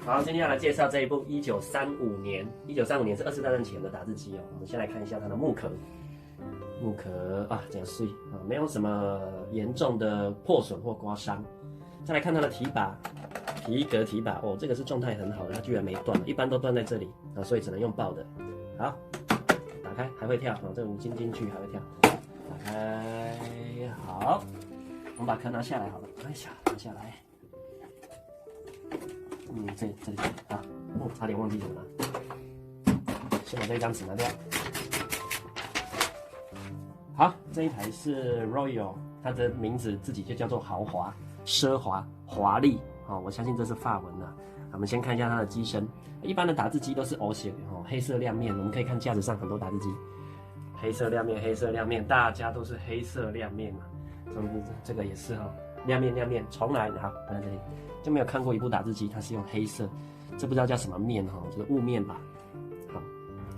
好，今天要来介绍这一部1935年，1935年是2次大战前的打字机哦。我们先来看一下它的木壳，木壳啊，这样碎啊，没有什么严重的破损或刮伤。再来看它的提把，皮革提把哦，这个是状态很好的，它居然没断，一般都断在这里啊，所以只能用抱的。好，打开还会跳啊，这个五金金具还会跳。打开，好，我们把壳拿下来好了，哎呀，拿下来。这里啊，差点忘记什么了。先把这一张纸拿掉。好，这一台是 Royal， 它的名字自己就叫做豪华、奢华、华丽。我相信这是法文啊。我们先看一下它的机身，一般的打字机都是 O 型哦，黑色亮面。我们可以看架子上很多打字机，黑色亮面，黑色亮面，大家都是黑色亮面嘛。这个也是哈，亮面，重来。好，放在这里。就没有看过一部打字机，它是用黑色，这不知道叫什么面哈，就是雾面吧。好，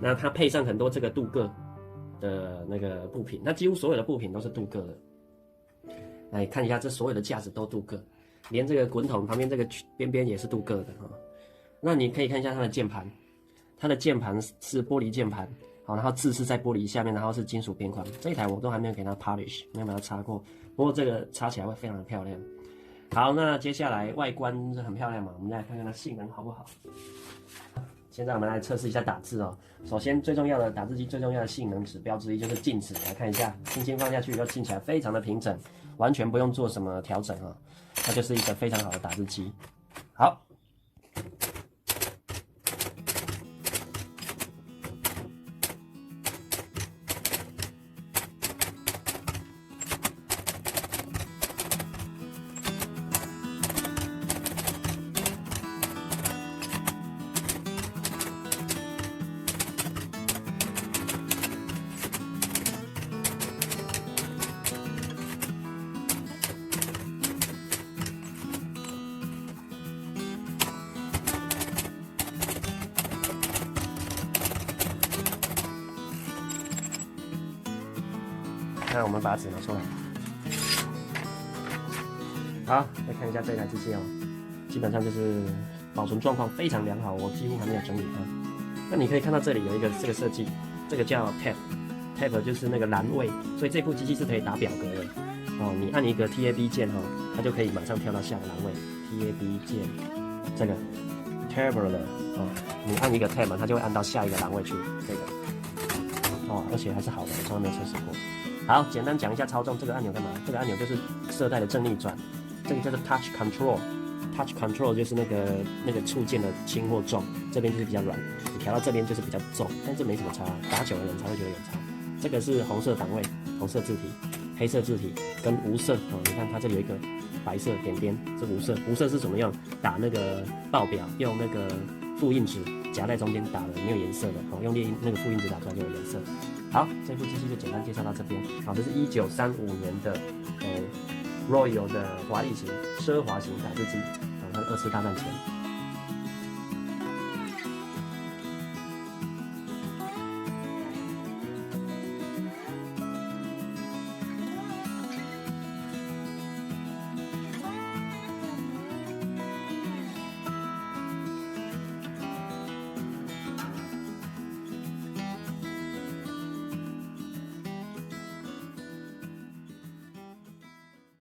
那它配上很多这个镀铬的那个布品，那几乎所有的布品都是镀铬的。来看一下，这所有的架子都镀铬，连这个滚筒旁边这个边边也是镀铬的哈。那你可以看一下它的键盘，它的键盘是玻璃键盘，好，然后字是在玻璃下面，然后是金属边框。这一台我都还没有给它 polish， 没有把它擦过，不过这个擦起来会非常的漂亮。好，那接下来外观是很漂亮嘛，我们再来看看它性能好不好。现在我们来测试一下打字哦。首先最重要的打字机最重要的性能指标之一就是静止，来看一下，轻轻放下去以后静起来非常的平整，完全不用做什么调整啊，它就是一个非常好的打字机。好。那我们把纸拿出来，好，再看一下这台机器哦，基本上就是保存状况非常良好，我几乎还没有整理它。那你可以看到这里有一个这个设计，这个叫 tab 就是那个栏位，所以这部机器是可以打表格的哦。你按一个 tab 键哈，它就可以马上跳到下个栏位。tab 键这个 tabular 哦，你按一个 tab 它就会按到下一个栏位去。这个哦，而且还是好的，我从来没有测试过。好，简单讲一下操纵这个按钮干嘛？这个按钮就是色带的正逆转，这个叫做 touch control。touch control 就是那个触键的轻或重，这边就是比较软，你调到这边就是比较重，但这没什么差，打久的人才会觉得有差。这个是红色档位，红色字体，黑色字体跟无色哦，你看它这里有一个白色点点是无色，无色是怎么样打那个报表，用那个复印纸夹在中间打的，没有颜色的哦，用那个复印纸打出来就有颜色。好，这部机器就简单介绍到这边。好，这是1935年的Royal 的华丽型、奢华型打字机，它是2次大战前。